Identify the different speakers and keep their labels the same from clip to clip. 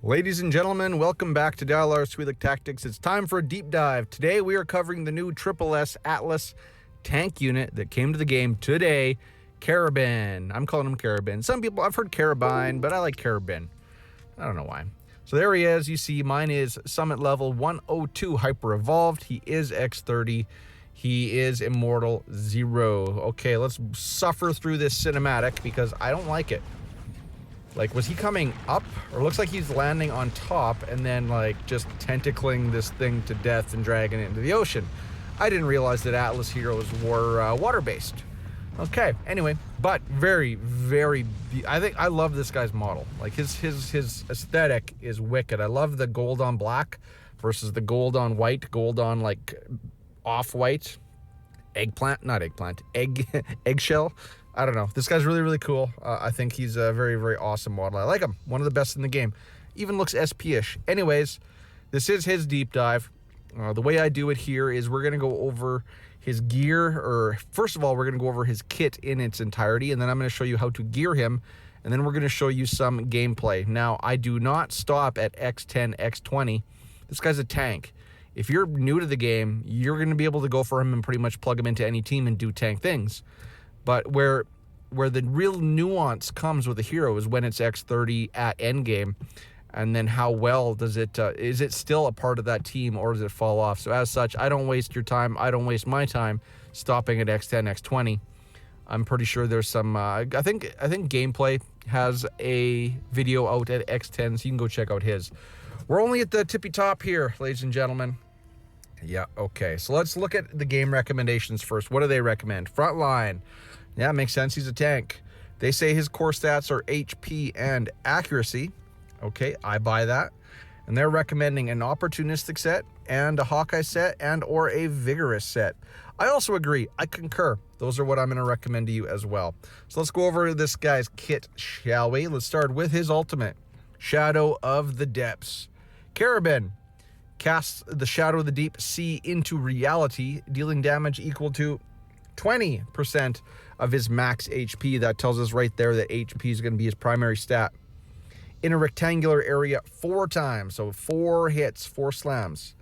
Speaker 1: Ladies and gentlemen, welcome back to Dial-R Sweetlick Tactics. It's time for a deep dive. Today we are covering the new SSS Atlas tank unit that came to the game today, Carabyne. I'm calling him Carabyne. Some people, I've heard Carabyne, but I like Carabyne. I don't know why. So there he is. You see, mine is Summit Level 102 Hyper Evolved. He is X30. He is Immortal 0. Okay, let's suffer through this cinematic because I don't like it. Like, was he coming up? Or looks like he's landing on top and then, like, just tentacling this thing to death and dragging it into the ocean. I didn't realize that Atlas heroes were water-based. Okay, anyway, but very, very... I think I love this guy's model. Like, his aesthetic is wicked. I love the gold on black versus the gold on white. Gold on, like, off-white. Eggshell. I don't know. This guy's really, really cool. I think he's a very, very awesome model. I like him. One of the best in the game. Even looks SP-ish. Anyways, this is his deep dive. The way I do it here is we're going to go over his gear, or first of all, we're going to go over his kit in its entirety, and then I'm going to show you how to gear him, and then we're going to show you some gameplay. Now, I do not stop at X10, X20. This guy's a tank. If you're new to the game, you're going to be able to go for him and pretty much plug him into any team and do tank things. But where the real nuance comes with a hero is when it's X30 at endgame, and then how well does it, is it still a part of that team or does it fall off? So as such, I don't waste your time, I don't waste my time stopping at X10, X20. I'm pretty sure there's some, I think Gameplay has a video out at X10, so you can go check out his. We're only at the tippy top here, ladies and gentlemen. Yeah, okay, so let's look at the game recommendations first. What do they recommend? Frontline. Yeah, makes sense. He's a tank. They say his core stats are HP and accuracy. Okay, I buy that. And they're recommending an opportunistic set and a Hawkeye set and or a vigorous set. I also agree. I concur. Those are what I'm going to recommend to you as well. So let's go over this guy's kit, shall we? Let's start with his ultimate, Shadow of the Depths. Carabyne casts the Shadow of the Deep Sea into reality, dealing damage equal to 20% of his max HP. That tells us right there that HP is going to be his primary stat. In a rectangular area 4 times, so 4 hits, 4 slams.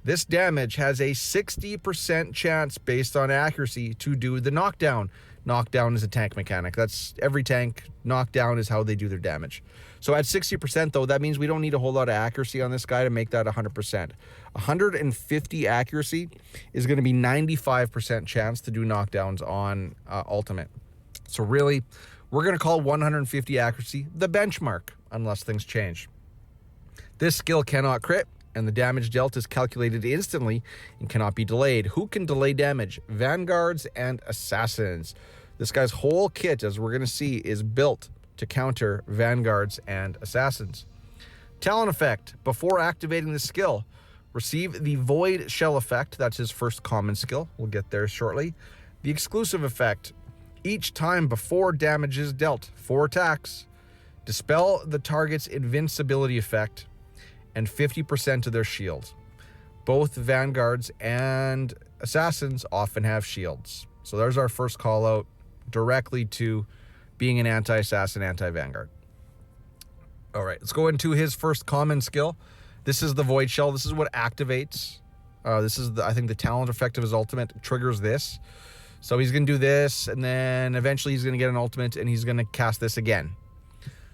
Speaker 1: This damage has a 60% chance based on accuracy to do the knockdown. Knockdown is a tank mechanic. That's every tank. Knockdown is how they do their damage. So at 60% though, that means we don't need a whole lot of accuracy on this guy to make that 100%. 150 accuracy is going to be 95% chance to do knockdowns on ultimate. So really, we're going to call 150 accuracy the benchmark unless things change. This skill cannot crit, and the damage dealt is calculated instantly and cannot be delayed. Who can delay damage? Vanguards and Assassins. This guy's whole kit, as we're going to see, is built to counter Vanguards and Assassins. Talent effect. Before activating the skill, receive the Void Shell effect. That's his first common skill. We'll get there shortly. The exclusive effect. Each time before damage is dealt, 4 attacks, dispel the target's invincibility effect and 50% of their shield. Both Vanguards and Assassins often have shields. So there's our first call out directly to being an anti-assassin, anti-Vanguard. All right, let's go into his first common skill. This is the Void Shell. This is what activates. This is, I think, the talent effect of his ultimate triggers this. So he's going to do this, and then eventually he's going to get an ultimate, and he's going to cast this again.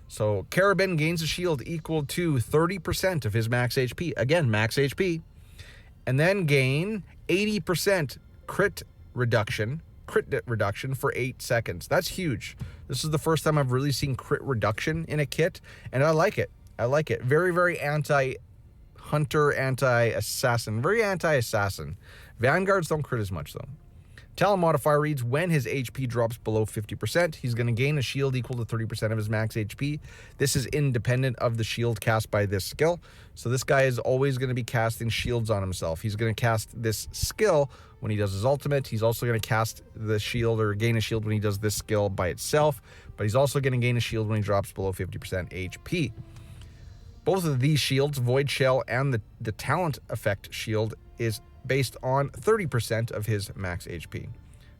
Speaker 1: So Carabyne gains a shield equal to 30% of his max HP. Again, max HP. And then gain 80% crit reduction for 8 seconds. That's huge. This is the first time I've really seen crit reduction in a kit, and I like it. I like it. Very, very anti-hunter, anti-assassin. Very anti-assassin. Vanguards don't crit as much, though. Talent modifier reads, when his HP drops below 50%, he's going to gain a shield equal to 30% of his max HP. This is independent of the shield cast by this skill. So this guy is always going to be casting shields on himself. He's going to cast this skill when he does his ultimate. He's also going to cast the shield or gain a shield when he does this skill by itself. But he's also going to gain a shield when he drops below 50% HP. Both of these shields, Void Shell and the talent effect shield, is based on 30% of his max HP.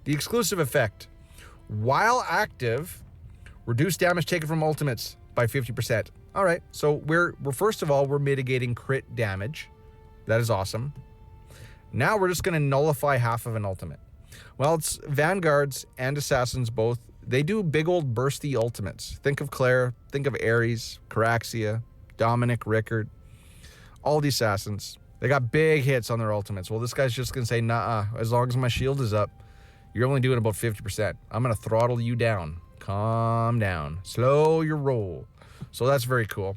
Speaker 1: The exclusive effect, while active, reduce damage taken from ultimates by 50%. All right, so we're first of all, we're mitigating crit damage. That is awesome. Now we're just going to nullify half of an ultimate. Well, it's Vanguards and Assassins both. They do big old bursty ultimates. Think of Claire, think of Ares, Caraxia, Dominic, Rickard, all the Assassins. They got big hits on their ultimates. Well, this guy's just going to say, nah, as long as my shield is up, you're only doing about 50%. I'm going to throttle you down. Calm down. Slow your roll. So that's very cool.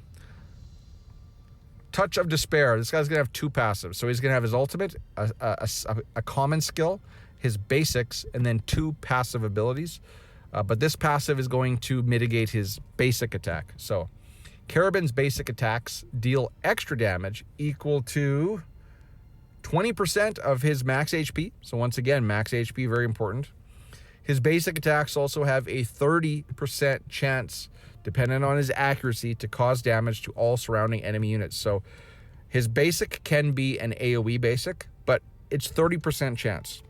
Speaker 1: Touch of Despair. This guy's going to have 2 passives. So he's going to have his ultimate, a common skill, his basics, and then 2 passive abilities. But this passive is going to mitigate his basic attack. So Carabyne's basic attacks deal extra damage equal to 20% of his max HP. So once again, max HP, very important. His basic attacks also have a 30% chance, depending on his accuracy, to cause damage to all surrounding enemy units. So his basic can be an AoE basic, but it's 30% chance.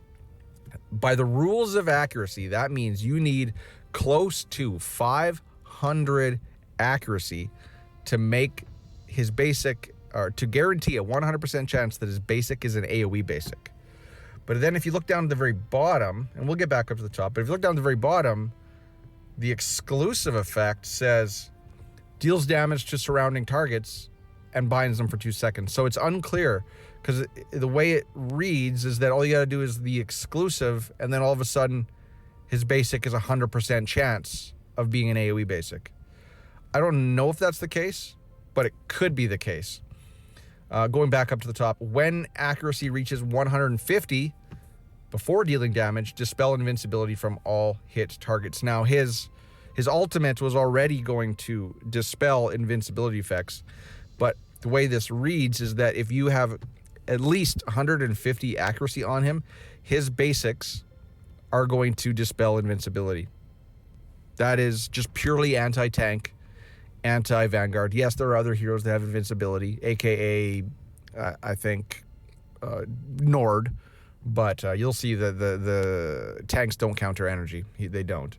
Speaker 1: By the rules of accuracy, that means you need close to 500 accuracy to make his basic, or to guarantee a 100% chance that his basic is an AoE basic. But then if you look down at the very bottom, and we'll get back up to the top, but if you look down at the very bottom, the exclusive effect says deals damage to surrounding targets and binds them for 2 seconds. So it's unclear, because the way it reads is that all you got to do is the exclusive, and then all of a sudden his basic is 100% chance of being an AoE basic. I don't know if that's the case, but it could be the case. Going back up to the top, when accuracy reaches 150 before dealing damage, dispel invincibility from all hit targets. Now his ultimate was already going to dispel invincibility effects, but the way this reads is that if you have at least 150 accuracy on him, his basics are going to dispel invincibility. That is just purely anti-tank, anti-Vanguard. Yes, there are other heroes that have invincibility, aka I think Nord, but you'll see that the tanks don't counter energy. They don't.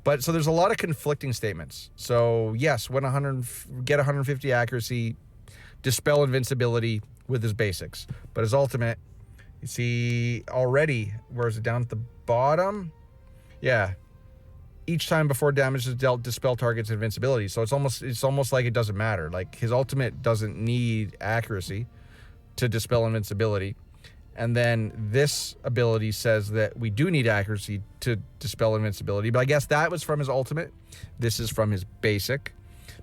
Speaker 1: But so there's a lot of conflicting statements. So yes, when get 150 accuracy, dispel invincibility with his basics. But his ultimate, you see already, where is it, down at the bottom? Yeah. Each time before damage is dealt, dispel target's invincibility. So it's almost like it doesn't matter. Like his ultimate doesn't need accuracy to dispel invincibility. And then this ability says that we do need accuracy to dispel invincibility. But I guess that was from his ultimate. This is from his basic.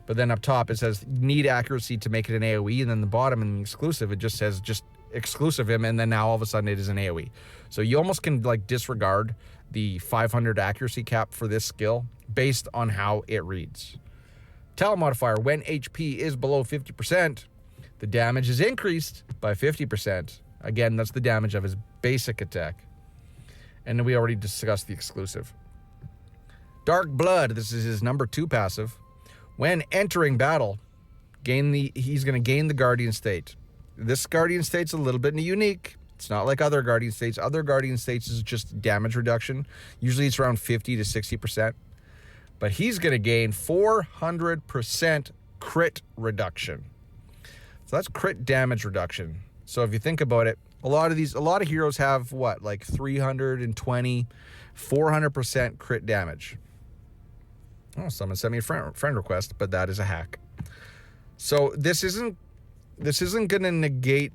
Speaker 1: But then up top it says need accuracy to make it an AoE. And then the bottom in the exclusive, it just says just exclusive him. And then now all of a sudden it is an AoE. So you almost can like disregard the 500 accuracy cap for this skill based on how it reads. Talent modifier, when HP is below 50%, the damage is increased by 50%. Again, that's the damage of his basic attack. And then we already discussed the exclusive. Dark Blood, this is his number 2 passive. When entering battle, he's going to gain the Guardian State. This Guardian State's a little bit unique. It's not like other Guardian States. Other Guardian States is just damage reduction. Usually it's around 50 to 60%. But he's going to gain 400% crit reduction. So that's crit damage reduction. So if you think about it, a lot of heroes have what, like 320, 400% crit damage. Oh, someone sent me a friend request, but that is a hack. So this isn't going to negate.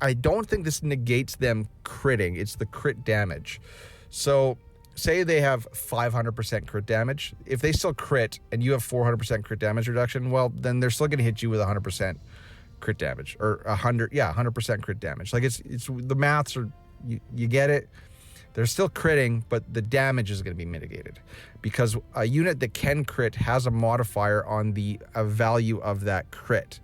Speaker 1: I don't think this negates them critting. It's the crit damage. So say they have 500% crit damage. If they still crit and you have 400% crit damage reduction, well, then they're still going to hit you with 100% crit damage, or 100% crit damage. Like it's the maths are, you get it. They're still critting, but the damage is going to be mitigated because a unit that can crit has a modifier on the value of that crit.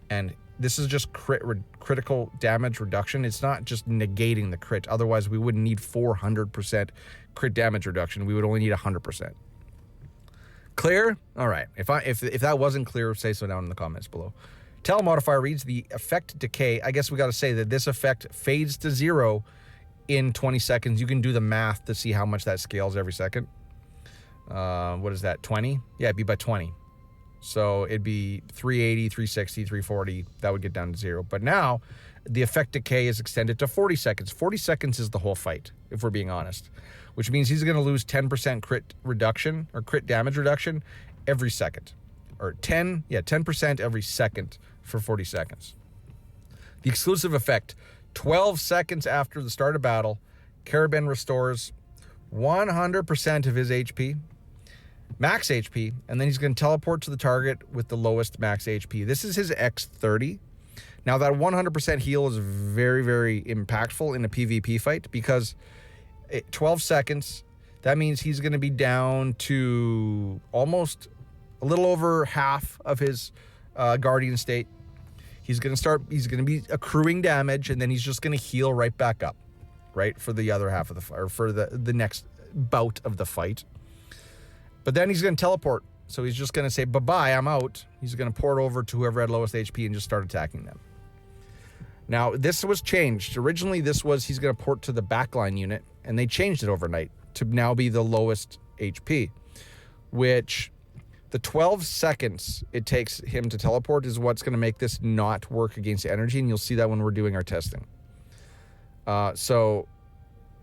Speaker 1: And this is just critical damage reduction. It's not just negating the crit. Otherwise, we wouldn't need 400% crit damage reduction. We would only need 100%. Clear? All right. If that wasn't clear, say so down in the comments below. Talent modifier reads the effect decay. I guess we got to say that this effect fades to 0 in 20 seconds. You can do the math to see how much that scales every second. What is that? 20? Yeah, it'd be by 20. So it'd be 380, 360, 340. That would get down to 0. But now the effect decay is extended to 40 seconds. 40 seconds is the whole fight, if we're being honest, which means he's going to lose 10% crit reduction or crit damage reduction every second, or 10% every second for 40 seconds. The exclusive effect, 12 seconds after the start of battle, Carabyne restores 100% of his HP, max HP, and then he's going to teleport to the target with the lowest max HP. This is his X30. Now that 100% heal is very, very impactful in a PvP fight because 12 seconds, that means he's going to be down to almost a little over half of his Guardian state. He's going to be accruing damage, and then he's just going to heal right back up, right, for the other half of the fight, or for the next bout of the fight. But then he's going to teleport. So he's just going to say, bye-bye, I'm out. He's going to port over to whoever had lowest HP and just start attacking them. Now, this was changed. Originally, this was he's going to port to the backline unit, and they changed it overnight to now be the lowest HP, which the 12 seconds it takes him to teleport is what's going to make this not work against energy, and you'll see that when we're doing our testing. So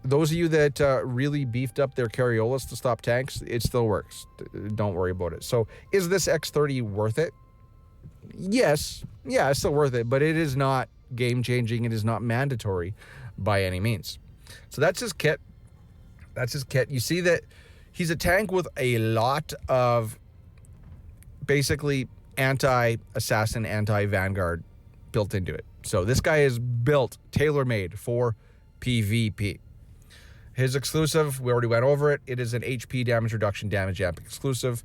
Speaker 1: those of you that really beefed up their Carriolas to stop tanks, it still works. Don't worry about it. So is this X30 worth it? Yes. Yeah, it's still worth it, but it is not game-changing. It is not mandatory by any means. So that's his kit. You see that he's a tank with a lot of basically anti-assassin, anti-Vanguard built into it. So this guy is built, tailor-made for PvP. His exclusive, we already went over it. It is an HP damage reduction, damage amp exclusive.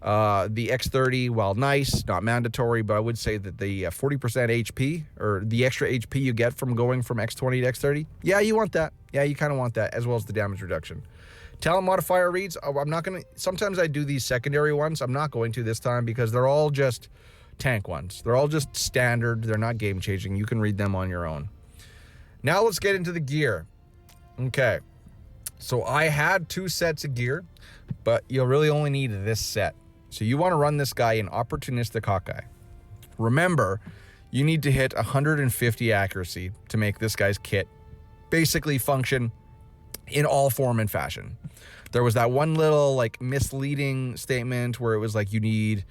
Speaker 1: The X30, while nice, not mandatory, but I would say that the 40% HP, or the extra HP you get from going from X20 to X30, yeah, you want that. Yeah, you kind of want that, as well as the damage reduction. Talent modifier reads, I'm not going to, sometimes I do these secondary ones. I'm not going to this time because they're all just tank ones. They're all just standard. They're not game changing. You can read them on your own. Now let's get into the gear. Okay. So I had 2 sets of gear, but you'll really only need this set. So you want to run this guy in opportunistic Hawkeye. Remember, you need to hit 150 accuracy to make this guy's kit basically function in all form and fashion. There was that one little like misleading statement where it was like you need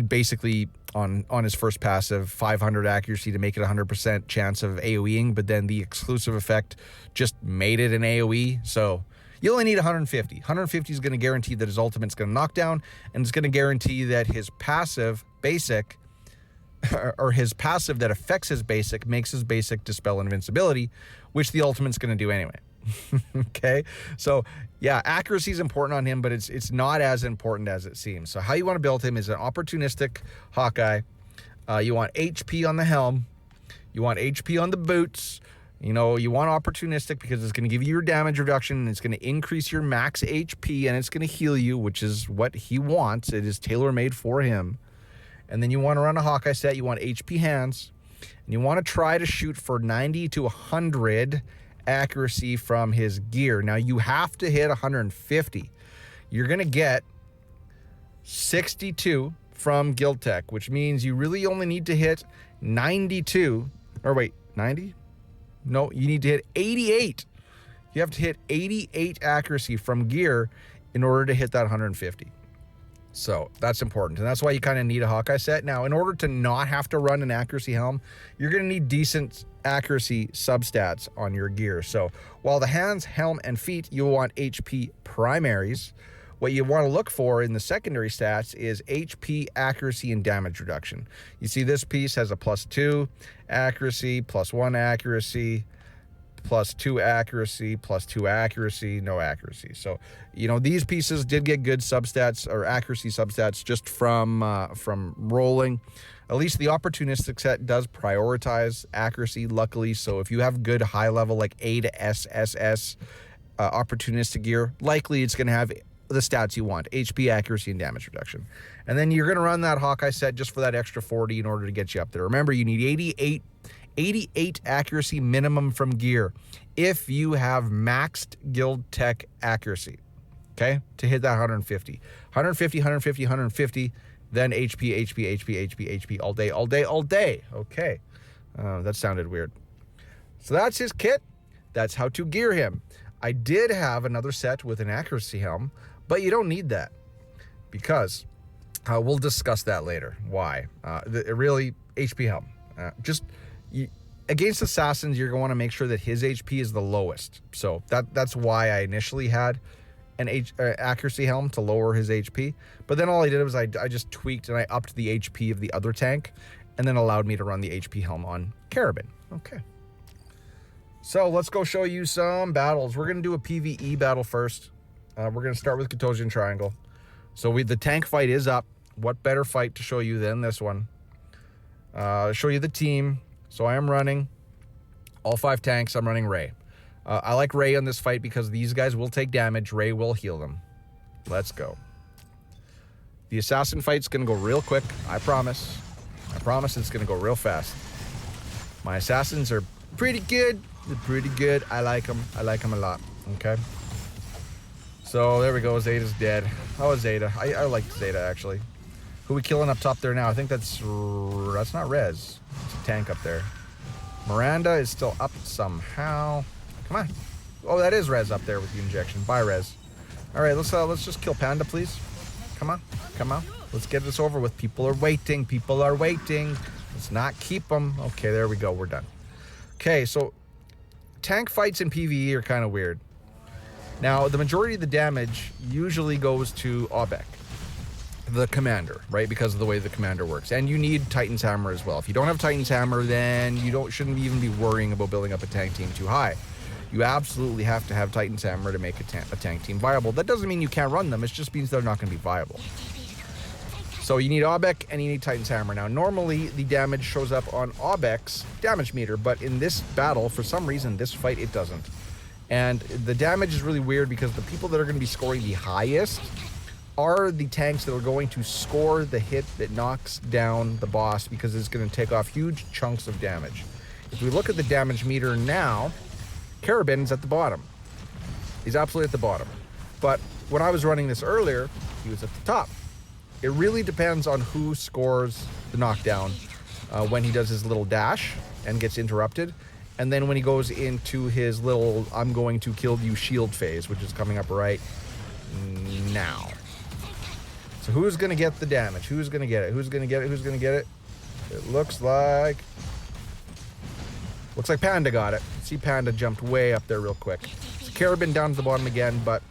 Speaker 1: basically on his first passive 500 accuracy to make it 100% chance of AoEing, but then the exclusive effect just made it an AoE. So you only need 150. 150 is going to guarantee that his ultimate's going to knock down, and it's going to guarantee that his passive basic, or his passive that affects his basic, makes his basic dispel invincibility, which the ultimate's going to do anyway. Okay, so yeah, accuracy is important on him, but it's not as important as it seems. So how you want to build him is an opportunistic Hawkeye. You want HP on the helm, you want HP on the boots. You know, you want opportunistic because it's going to give you your damage reduction, and it's going to increase your max HP, and it's going to heal you, which is what he wants. It is tailor-made for him. And then you want to run a Hawkeye set. You want HP hands, and you want to try to shoot for 90 to 100 accuracy from his gear. Now, you have to hit 150. You're going to get 62 from Guild Tech, which means you really only need to hit 92. Or wait, 90? No, you need to hit 88. You have to hit 88 accuracy from gear in order to hit that 150. So that's important, and that's why you kind of need a Hawkeye set. Now, in order to not have to run an accuracy helm, you're going to need decent accuracy substats on your gear. So while the hands, helm, and feet, you'll want HP primaries, what you want to look for in the secondary stats is HP, accuracy, and damage reduction. You see this piece has a +2 accuracy, +1 accuracy, +2 accuracy, +2 accuracy, no accuracy. So, you know, these pieces did get good substats or accuracy substats just from rolling. At least the opportunistic set does prioritize accuracy, luckily. So if you have good high level like A to SSS opportunistic gear, likely it's going to have the stats you want: HP, accuracy, and damage reduction. And then you're going to run that Hawkeye set just for that extra 40 in order to get you up there. Remember, you need 88 accuracy minimum from gear if you have maxed Guild Tech accuracy, okay, to hit that 150. 150, 150, 150, then HP, HP, HP, HP, HP, all day, all day, all day. Okay. That sounded weird. So that's his kit. That's how to gear him. I did have another set with an accuracy helm, but you don't need that because we'll discuss that later. Why? Really, HP helm. Against assassins, you're going to want to make sure that his HP is the lowest. So that's why I initially had an accuracy helm to lower his HP. But then all I did was I just tweaked and I upped the HP of the other tank, and then allowed me to run the HP helm on Carabyne. Okay. So let's go show you some battles. We're going to do a PVE battle first. We're going to start with Katosian Triangle. So the tank fight is up. What better fight to show you than this one? Show you the team. So I am running all 5 tanks. I'm running Ray. I like Ray on this fight because these guys will take damage. Ray will heal them. Let's go. The assassin fight's going to go real quick. I promise. I promise it's going to go real fast. My assassins are pretty good. They're pretty good. I like them. I like them a lot. Okay. So there we go. Zeta's dead. How is Zeta? I like Zeta, actually. Who we killing up top there now? I think that's not Rez. It's a tank up there. Miranda is still up somehow. Come on. Oh, that is Rez up there with the injection. Bye, Rez. All right, let's just kill Panda, please. Come on. Come on. Let's get this over with. People are waiting. People are waiting. Let's not keep them. Okay, there we go. We're done. Okay, so tank fights in PvE are kind of weird. Now, the majority of the damage usually goes to Obek, the commander, right? Because of the way the commander works. And you need Titan's Hammer as well. If you don't have Titan's Hammer, then you shouldn't even be worrying about building up a tank team too high. You absolutely have to have Titan's Hammer to make a tank team viable. That doesn't mean you can't run them. It just means they're not going to be viable. So you need Obek and you need Titan's Hammer. Now, normally the damage shows up on Obek's damage meter, but in this battle, for some reason, this fight, it doesn't. And the damage is really weird because the people that are going to be scoring the highest are the tanks that are going to score the hit that knocks down the boss, because it's going to take off huge chunks of damage. If we look at the damage meter now, Carabyne's at the bottom. He's absolutely at the bottom. But when I was running this earlier, he was at the top. It really depends on who scores the knockdown when he does his little dash and gets interrupted, and then when he goes into his little I'm going to kill you shield phase, which is coming up right now. So who's going to get the damage? Who's going to get it? Who's going to get it? Who's going to get it? It looks like Panda got it. See, Panda jumped way up there real quick. So Carabyne down to the bottom again, but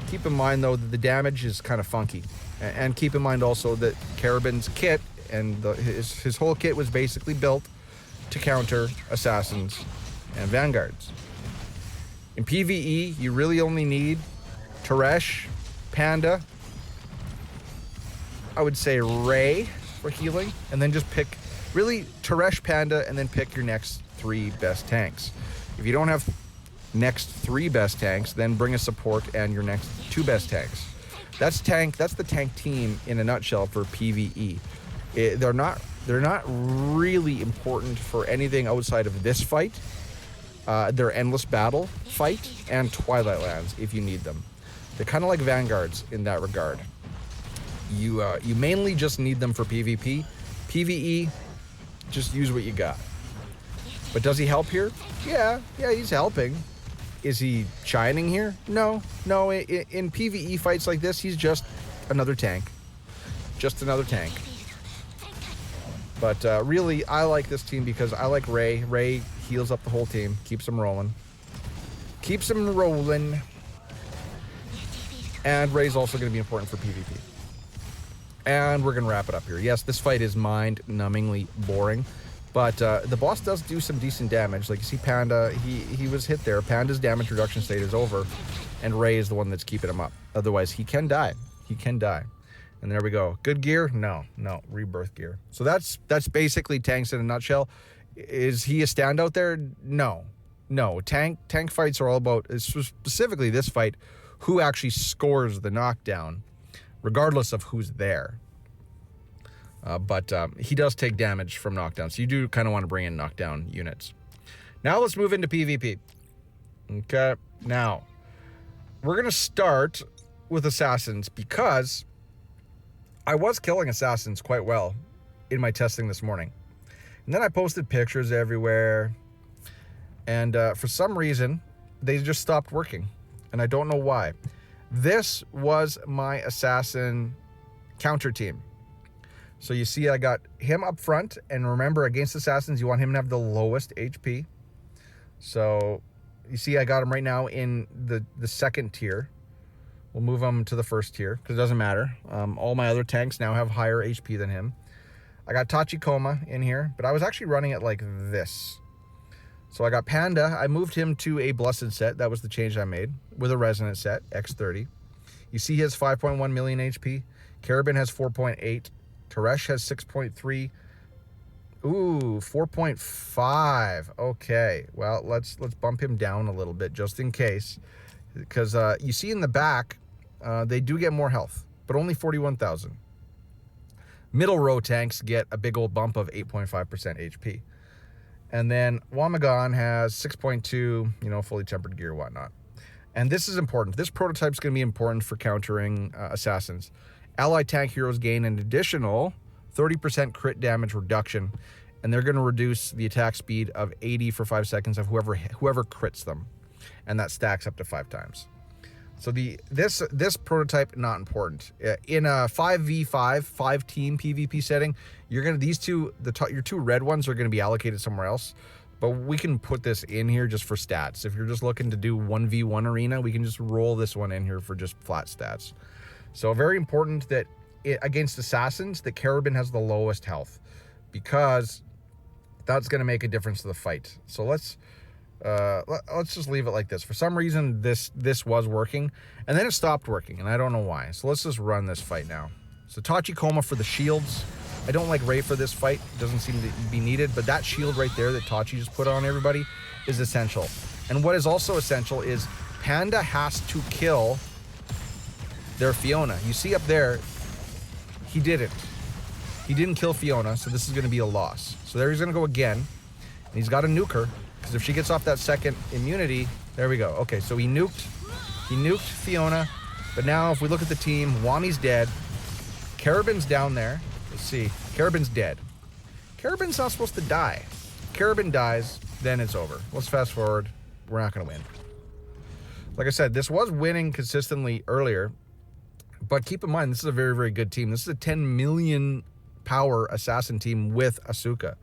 Speaker 1: keep in mind, though, that the damage is kind of funky. And keep in mind also that Carabyne's kit and his whole kit was basically built to counter assassins and vanguards. In PvE, you really only need Teresh, Panda, I would say Ray for healing, and then just pick really Teresh, Panda, and then pick your next 3 best tanks. If you don't have next 3 best tanks, then bring a support and your next 2 best tanks. That's the tank team in a nutshell for PvE. They're not really important for anything outside of this fight, their Endless Battle fight, and Twilight Lands if you need them. They're kind of like Vanguards in that regard. You mainly just need them for PvP. PvE, just use what you got. But does he help here? Yeah, he's helping. Is he shining here? No. In PvE fights like this, he's just another tank. Just another tank. But really, I like this team because I like Ray. Ray heals up the whole team, keeps them rolling. And Ray's also going to be important for PvP. And we're going to wrap it up here. Yes, this fight is mind-numbingly boring. But the boss does do some decent damage. Like you see Panda, he was hit there. Panda's damage reduction state is over. And Ray is the one that's keeping him up. Otherwise, he can die. And there we go. Good gear? No. Rebirth gear. So that's basically tanks in a nutshell. Is he a standout there? No. Tank fights are all about, specifically this fight, who actually scores the knockdown, regardless of who's there. But he does take damage from knockdown, so you do kind of want to bring in knockdown units. Now let's move into PvP. Okay, now we're going to start with assassins because I was killing assassins quite well in my testing this morning. And then I posted pictures everywhere. And for some reason, they just stopped working. And I don't know why. This was my assassin counter team. So you see I got him up front. And remember, against assassins, you want him to have the lowest HP. So you see I got him right now in the second tier. We'll move him to the first tier because it doesn't matter. All my other tanks now have higher HP than him. I got Tachikoma in here, but I was actually running it like this. So I got Panda. I moved him to a Blessed set. That was the change I made with a Resonant set, X30. You see he has 5.1 million HP. Carabyne has 4.8. Teresh has 6.3. Ooh, 4.5. Okay, well, let's bump him down a little bit just in case. Because you see in the back, they do get more health, but only 41,000. Middle row tanks get a big old bump of 8.5% HP. And then Wamagon has 6.2, fully tempered gear, whatnot. And this is important. This prototype is going to be important for countering assassins. Allied tank heroes gain an additional 30% crit damage reduction, and they're going to reduce the attack speed of 80 for 5 seconds of whoever crits them. And that stacks up to 5 times. So this prototype, not important. In a 5v5 5-team PvP setting, these two, your two red ones are going to be allocated somewhere else. But we can put this in here just for stats. If you're just looking to do 1v1 arena, we can just roll this one in here for just flat stats. So very important that against assassins, the Carabyne has the lowest health, because that's going to make a difference to the fight. So let's just leave it like this. For some reason, this was working, and then it stopped working, and I don't know why. So let's just run this fight now. So Tachikoma for the shields. I don't like Ray for this fight. It doesn't seem to be needed, but that shield right there that Tachi just put on everybody is essential. And what is also essential is Panda has to kill their Fiona. You see up there, he didn't. He didn't kill Fiona, so this is going to be a loss. So there he's going to go again, and he's got to nuke her. Because if she gets off that second immunity, there we go. Okay, so he nuked Fiona, but now if we look at the team, Wami's dead. Carabyne's down there. Let's see. Carabyne's dead. Carabyne's not supposed to die. Carabyne dies, then it's over. Let's fast forward. We're not going to win. Like I said, this was winning consistently earlier, but keep in mind, this is a very, very good team. This is a 10 million power assassin team with Asuka.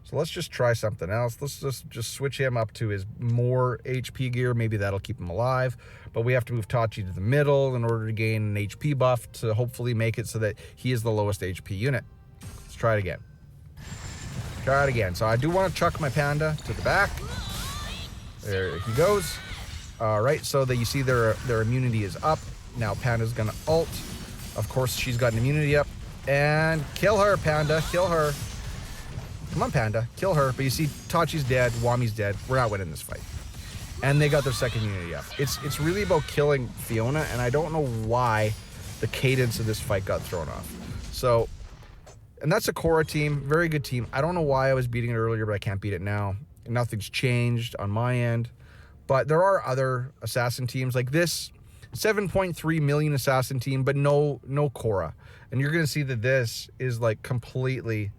Speaker 1: So let's just try something else. Let's just switch him up to his more HP gear. Maybe that'll keep him alive. But we have to move Tachi to the middle in order to gain an HP buff to hopefully make it so that he is the lowest HP unit. Let's try it again. Try it again. So I do want to chuck my Panda to the back. There he goes. All right, so that you see their immunity is up. Now Panda's going to ult. Of course, she's got an immunity up. And kill her, Panda. Kill her. Come on, Panda. Kill her. But you see, Tachi's dead. Wami's dead. We're not winning this fight. And they got their second unity up. It's really about killing Fiona, and I don't know why the cadence of this fight got thrown off. So, and that's a Korra team. Very good team. I don't know why I was beating it earlier, but I can't beat it now. Nothing's changed on my end. But there are other assassin teams like this. 7.3 million assassin team, but no Korra. And you're going to see that this is like completely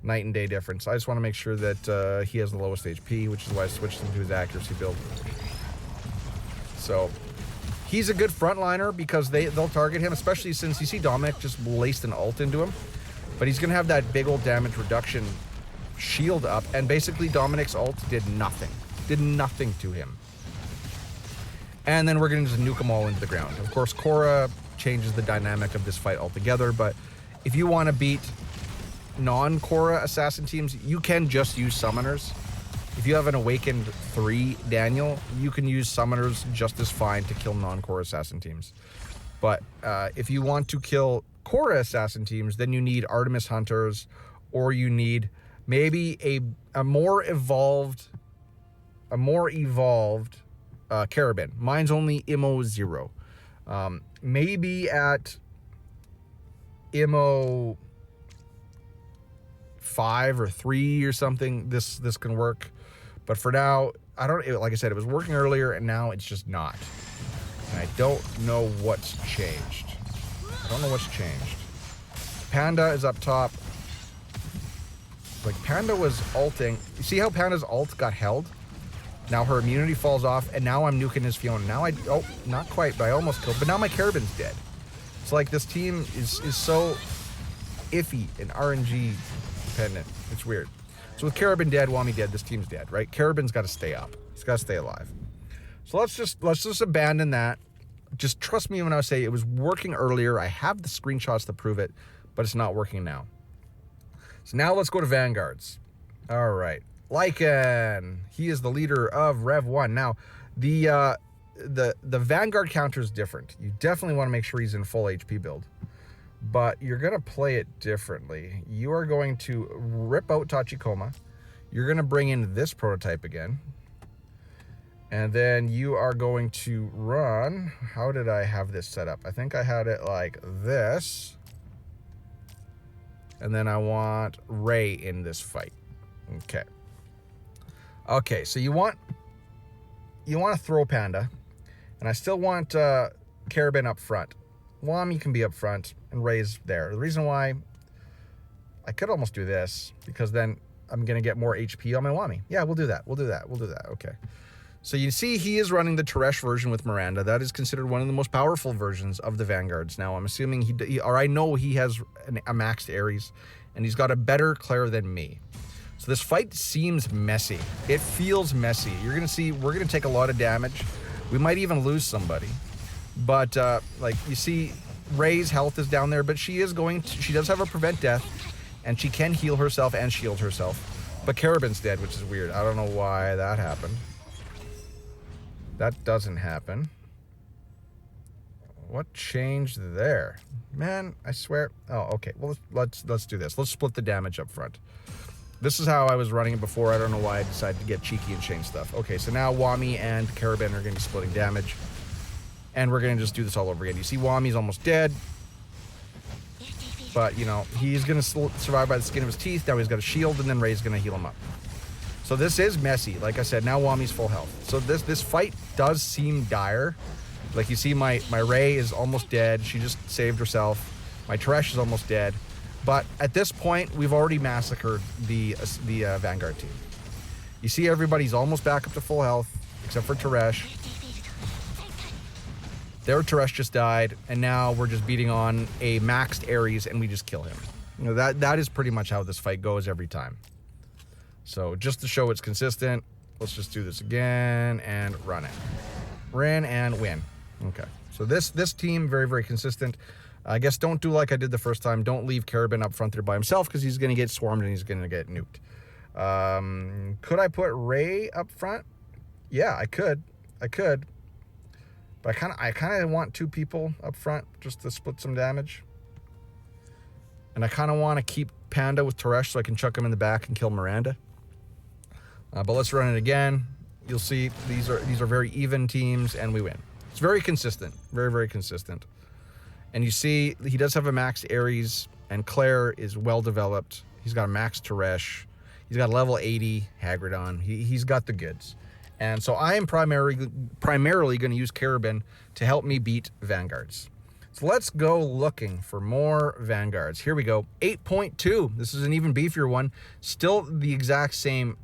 Speaker 1: night and day difference. I just want to make sure that he has the lowest HP, which is why I switched him to his accuracy build. So he's a good frontliner because they'll target him, especially since you see Dominic just laced an ult into him. But he's going to have that big old damage reduction shield up, and basically Dominic's ult did nothing. Did nothing to him. And then we're going to just nuke them all into the ground. Of course, Korra changes the dynamic of this fight altogether, but if you want to beat non-Korra assassin teams, you can just use summoners. If you have an Awakened 3 Daniel, you can use summoners just as fine to kill non-Korra assassin teams. But if you want to kill Korra assassin teams, then you need Artemis Hunters, or you need maybe a more evolved Carabyne. Mine's only IMO 0. Maybe at IMO 5 or 3 or something, this can work. But for now, like I said, it was working earlier and now it's just not. And I don't know what's changed. Panda is up top. Like, Panda was ulting. You see how Panda's ult got held? Now her immunity falls off, and now I'm nuking his Fiona. Now oh, not quite, but I almost killed. But now my Carabyne's dead. It's like this team is so iffy and RNG dependent. It's weird. So with Carabyne dead, Wami dead, this team's dead, right? Carabyne's got to stay up. He's got to stay alive. So let's just abandon that. Just trust me when I say it was working earlier. I have the screenshots to prove it, but it's not working now. So now let's go to Vanguards. All right. Lycan. He is the leader of Rev 1. Now, the Vanguard counter is different. You definitely want to make sure he's in full HP build. But you're going to play it differently. You are going to rip out Tachikoma. You're going to bring in this prototype again. And then you are going to run... How did I have this set up? I think I had it like this. And then I want Ray in this fight. Okay. Okay, so you want to throw Panda. And I still want Carabyne up front. Wami can be up front, and Ray's there. The reason why I could almost do this, because then I'm going to get more HP on my Wami. Yeah, we'll do that. We'll do that. We'll do that. Okay. So you see he is running the Teresh version with Miranda. That is considered one of the most powerful versions of the Vanguards. Now, I'm assuming or I know he has a maxed Ares, and he's got a better Claire than me. So this fight seems messy. It feels messy. You're going to see we're going to take a lot of damage. We might even lose somebody. But, like, you see Ray's health is down there, but she does have a prevent death, and she can heal herself and shield herself. But Carabyne's dead, which is weird. I don't know why that happened. That doesn't happen. What changed there? Man, I swear. Oh, okay. Well, let's do this. Let's split the damage up front. This is how I was running it before. I don't know why I decided to get cheeky and change stuff. Okay, so now Wami and Carabyne are going to be splitting damage. And we're going to just do this all over again. You see Wami's almost dead. But, you know, he's going to survive by the skin of his teeth. Now he's got a shield, and then Ray's going to heal him up. So this is messy. Like I said, now Wami's full health. So this fight does seem dire. Like, you see my Ray is almost dead. She just saved herself. My Teresh is almost dead. But at this point, we've already massacred the Vanguard team. You see everybody's almost back up to full health, except for Teresh. Their Teresh just died, and now we're just beating on a maxed Ares, and we just kill him. You know, that is pretty much how this fight goes every time. So just to show it's consistent, let's just do this again and run it. Ran and win. Okay. So this team, very, very consistent. I guess don't do like I did the first time. Don't leave Carabyne up front there by himself, because he's going to get swarmed and he's going to get nuked. Could I put Ray up front? Yeah, I could. But I kind of want two people up front just to split some damage. And I kind of want to keep Panda with Teresh so I can chuck him in the back and kill Miranda. But let's run it again. You'll see these are very even teams, and we win. It's very consistent. Very, very consistent. And you see he does have a max Ares, and Claire is well developed. He's got a max Teresh. He's got level 80 Hagridon. He's got the goods. And so I am primarily going to use Carabyne to help me beat Vanguards. So let's go looking for more Vanguards. Here we go. 8.2. This is an even beefier one. Still the exact same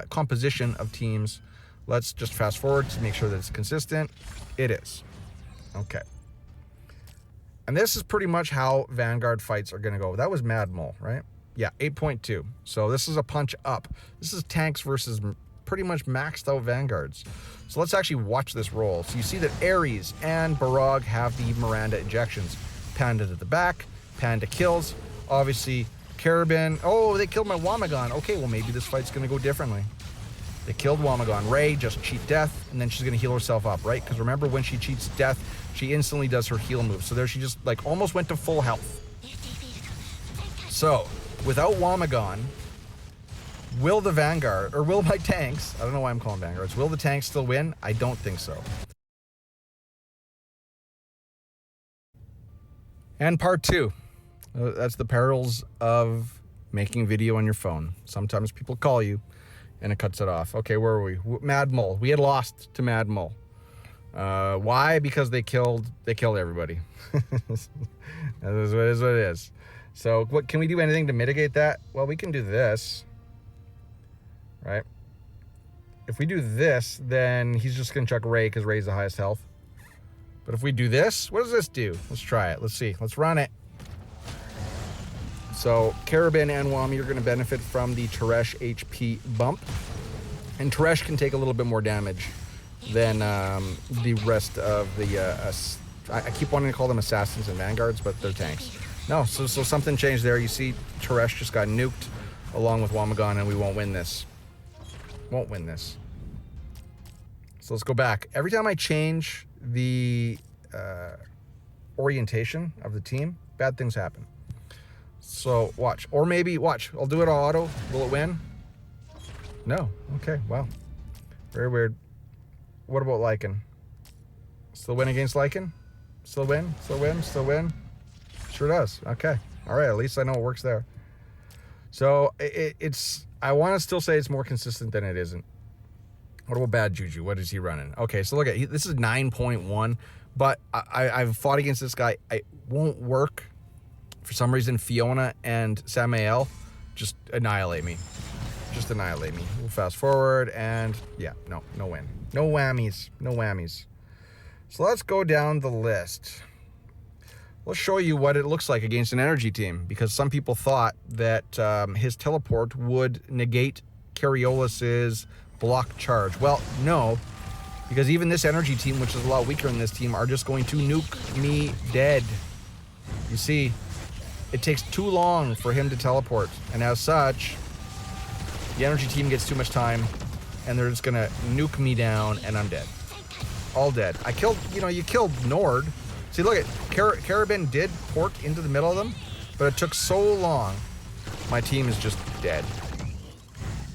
Speaker 1: composition of teams. Let's just fast forward to make sure that it's consistent. It is. Okay. And this is pretty much how Vanguard fights are going to go. That was Mad Mole, right? Yeah, 8.2. So this is a punch up. This is tanks versus pretty much maxed out Vanguards. So let's actually watch this roll. So you see that Ares and Barag have the Miranda injections. Panda to the back. Panda kills. Obviously, Carabyne. Oh, they killed my Wamagon. Okay, well, maybe this fight's going to go differently. They killed Wamagon. Ray just cheat death, and then she's going to heal herself up, right? Because remember, when she cheats death, she instantly does her heal move. So there she just, like, almost went to full health. So, without Wamagon, will the Vanguard, or will my tanks, I don't know why I'm calling Vanguards, will the tanks still win? I don't think so. And part 2. That's the perils of making video on your phone. Sometimes people call you, and it cuts it off. Okay, where are we? Mad Mole. We had lost to Mad Mole. Why? Because they killed everybody. That is what it is. So what can we do anything to mitigate that? Well, we can do this, right? If we do this, then he's just going to chuck Ray because Ray's the highest health. But if we do this, what does this do? Let's try it. Let's see. Let's run it. So Carabyne and Wami are going to benefit from the Teresh HP bump. And Teresh can take a little bit more damage than the rest of the... I keep wanting to call them assassins and vanguards, but they're tanks. No, so something changed there. You see Teresh just got nuked along with Wamagon, and we won't win this. Won't win this. So let's go back. Every time I change the orientation of the team, bad things happen. So watch. Or maybe, watch. I'll do it auto. Will it win? No. Okay, wow. Very weird. What about Lycan? Still win against Lycan? Still win? Still win? Still win? Sure does. Okay. All right, at least I know it works there. So it's... I want to still say it's more consistent than it isn't. What about Bad Juju? What is he running? Okay, so look at... This is 9.1, but I've fought against this guy. It won't work. For some reason, Fiona and Samael just annihilate me. Just annihilate me. We'll fast forward, and yeah, no win. No whammies. No whammies. So let's go down the list. Let's show you what it looks like against an energy team, because some people thought that his teleport would negate Cariolus's block charge. Well, no, because even this energy team, which is a lot weaker than this team, are just going to nuke me dead. You see, it takes too long for him to teleport, and as such, the energy team gets too much time, and they're just gonna nuke me down, and I'm dead. All dead. I killed, you killed Nord. See, look at, Carabyne did port into the middle of them, but it took so long, my team is just dead.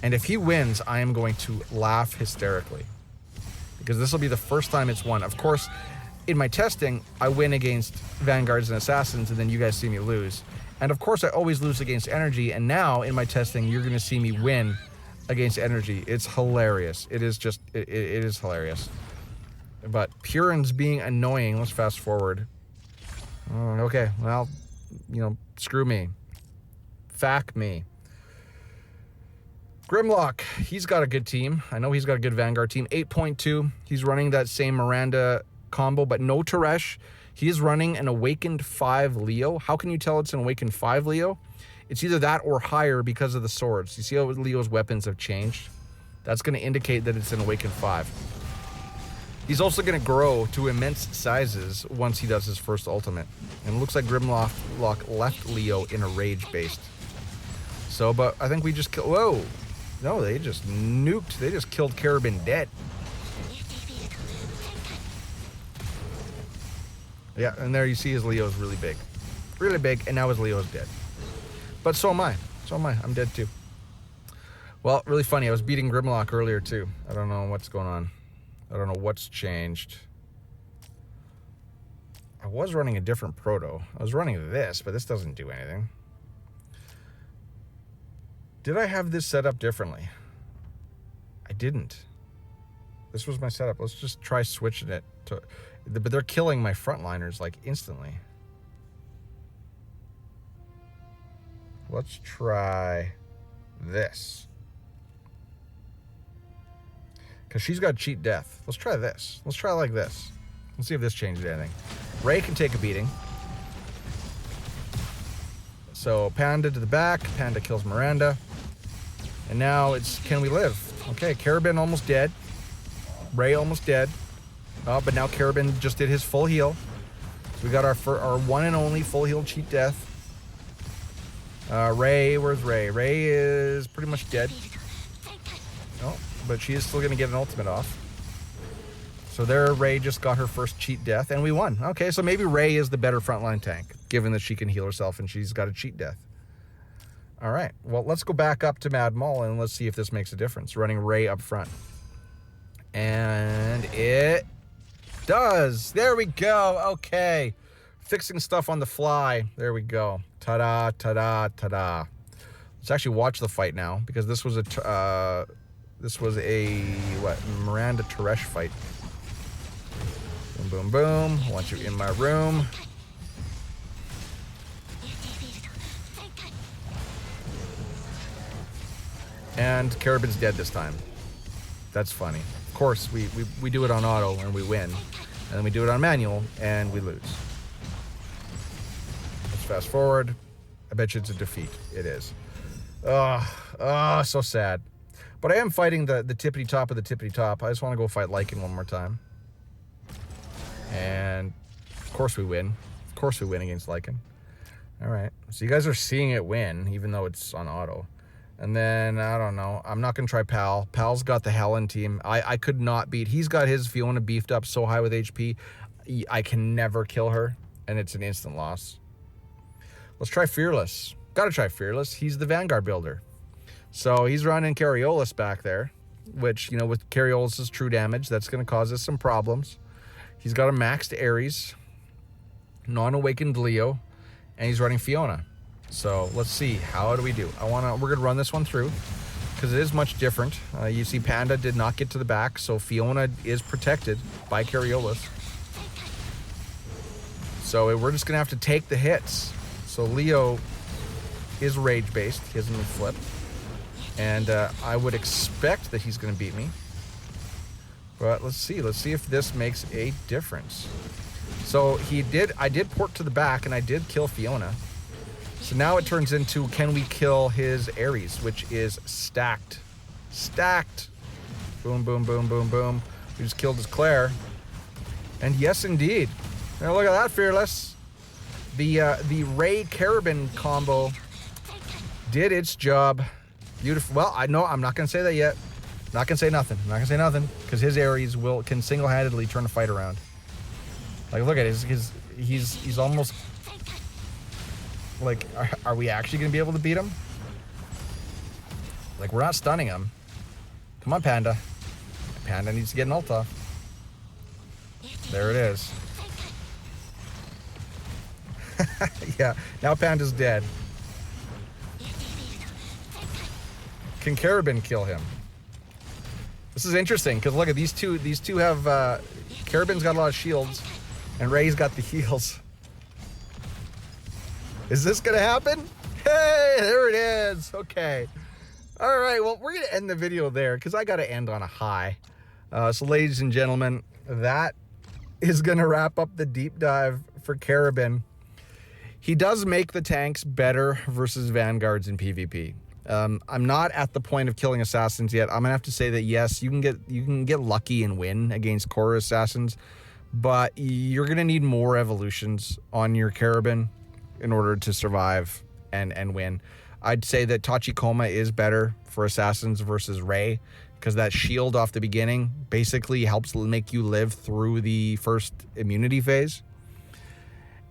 Speaker 1: And if he wins, I am going to laugh hysterically, because this will be the first time it's won. Of course, in my testing, I win against Vanguards and Assassins, and then you guys see me lose. And of course, I always lose against Energy, and now, in my testing, you're gonna see me win against Energy. It's hilarious. It is just, it is hilarious. But Purin's being annoying. Let's fast forward. Okay, well, screw me. Fack me. Grimlock, he's got a good team. I know he's got a good Vanguard team. 8.2, he's running that same Miranda combo, but no Teresh. He is running an Awakened 5 Leo. How can you tell it's an Awakened 5 Leo? It's either that or higher because of the swords. You see how Leo's weapons have changed? That's going to indicate that it's an Awakened 5. He's also going to grow to immense sizes once he does his first ultimate. And it looks like Grimlock left Leo in a rage-based. So, but I think we just killed... Whoa! No, they just nuked. They just killed Carabyne dead. Yeah, and there you see his Leo's really big. Really big, and now his Leo's dead. But so am I. So am I. I'm dead too. Well, really funny. I was beating Grimlock earlier too. I don't know what's going on. I don't know what's changed. I was running a different proto. I was running this, but this doesn't do anything. Did I have this set up differently? I didn't. This was my setup. Let's just try switching it to... But they're killing my frontliners, like, instantly. Let's try this. Because she's got cheat death. Let's try this. Let's try like this. Let's see if this changes anything. Ray can take a beating. So Panda to the back. Panda kills Miranda. And now it's, can we live? Okay, Carabyne almost dead. Ray almost dead. Oh, but now Carabyne just did his full heal. So we got our one and only full heal cheat death. Ray, where's Ray? Ray is pretty much dead. Oh, but she is still going to get an ultimate off. So there, Ray just got her first cheat death, and we won. Okay, so maybe Ray is the better frontline tank, given that she can heal herself and she's got a cheat death. All right, well, let's go back up to Mad Maul and let's see if this makes a difference. Running Ray up front. And it does. There we go. Okay. Fixing stuff on the fly. There we go. Ta-da, ta-da, ta-da. Let's actually watch the fight now, because this was a what, Miranda Teresh fight. Boom, boom, boom. I want you in my room. And Carabyne's dead this time. That's funny. Of course, we do it on auto and we win. And then we do it on manual and we lose. Let's fast forward. I bet you it's a defeat. It is. Oh, so sad. But I am fighting the tippity top of the tippity top. I just want to go fight Lycan one more time. And of course we win. Of course we win against Lycan. All right. So you guys are seeing it win, even though it's on auto. And then, I don't know. I'm not going to try Pal. Pal's got the Helen team. I could not beat. He's got his Fiona beefed up so high with HP. I can never kill her. And it's an instant loss. Let's try Fearless. Got to try Fearless. He's the Vanguard builder. So he's running Carabyne back there. Which, you know, with Carabyne's true damage, that's going to cause us some problems. He's got a maxed Ares. Non-awakened Leo. And he's running Fiona. So let's see, how do we do? We're gonna run this one through because it is much different. You see Panda did not get to the back, so Fiona is protected by Carabyne. So we're just gonna have to take the hits. So Leo is rage based, he hasn't been flipped. And I would expect that he's gonna beat me. But let's see if this makes a difference. So I did port to the back and I did kill Fiona. So now it turns into, can we kill his Ares, which is stacked. Stacked. Boom, boom, boom, boom, boom. We just killed his Claire. And yes, indeed. Now look at that, Fearless. The Ray Carabyne combo did its job. Beautiful. Well, I'm not going to say that yet. Not going to say nothing. I'm not going to say nothing because his Ares can single-handedly turn a fight around. Like, look at he's almost... Like, are we actually going to be able to beat him? Like, we're not stunning him. Come on, Panda. Panda needs to get an ult off. There it is. Yeah, now Panda's dead. Can Carabyne kill him? This is interesting, because look at these two have... Carabyne's got a lot of shields, and Ray's got the heals. Is this gonna happen? Hey, there it is. Okay. All right, well, we're gonna end the video there because I gotta end on a high. So ladies and gentlemen, that is gonna wrap up the deep dive for Carabyne. He does make the tanks better versus Vanguards in PvP. I'm not at the point of killing assassins yet. I'm gonna have to say that yes, you can get lucky and win against core assassins, but you're gonna need more evolutions on your Carabyne in order to survive and win. I'd say that Tachikoma is better for assassins versus Ray because that shield off the beginning basically helps make you live through the first immunity phase.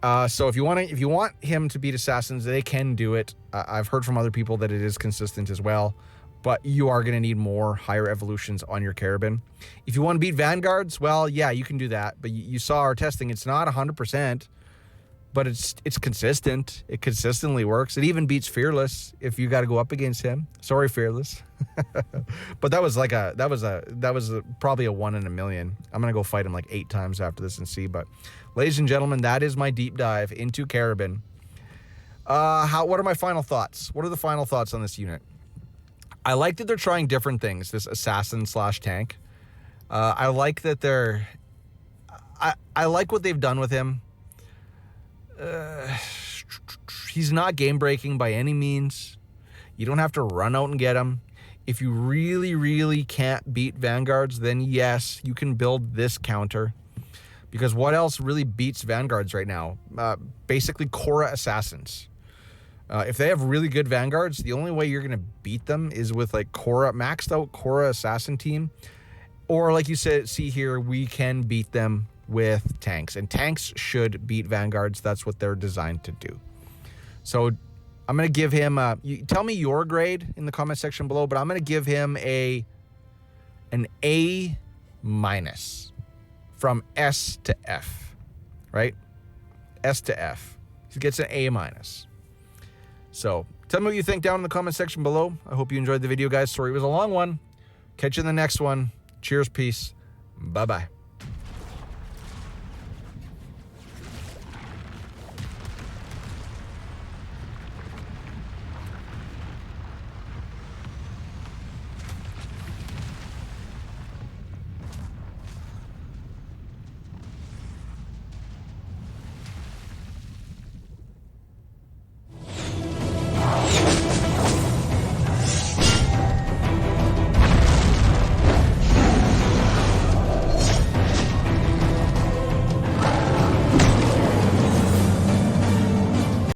Speaker 1: So if you want him to beat assassins, they can do it. I've heard from other people that it is consistent as well, but you are going to need more higher evolutions on your Carabyne. If you want to beat Vanguards, well, yeah, you can do that. But you saw our testing; it's not 100%. But it's consistent. It consistently works. It even beats Fearless if you got to go up against him. Sorry, Fearless. But that was probably a 1 in a million. I'm gonna go fight him like 8 times after this and see. But ladies and gentlemen, that is my deep dive into Carabyne. What are my final thoughts? What are the final thoughts on this unit? I like that they're trying different things. This assassin / tank. I like that I like what they've done with him. He's not game breaking by any means. You don't have to run out and get him. If you really can't beat Vanguards, then yes, you can build this counter. Because what else really beats Vanguards right now? Basically Korra assassins. If they have really good Vanguards, the only way you're going to beat them is with like maxed out Korra assassin team. Or like you said, see here, we can beat them with tanks, and tanks should beat Vanguards. That's what they're designed to do. So I'm going to give him tell me your grade in the comment section below, but I'm going to give him an A- from S to F, right? S to F. He gets an A-. So tell me what you think down in the comment section below. I hope you enjoyed the video, guys. Sorry it was a long one. Catch you in the next one. Cheers, peace. Bye-bye.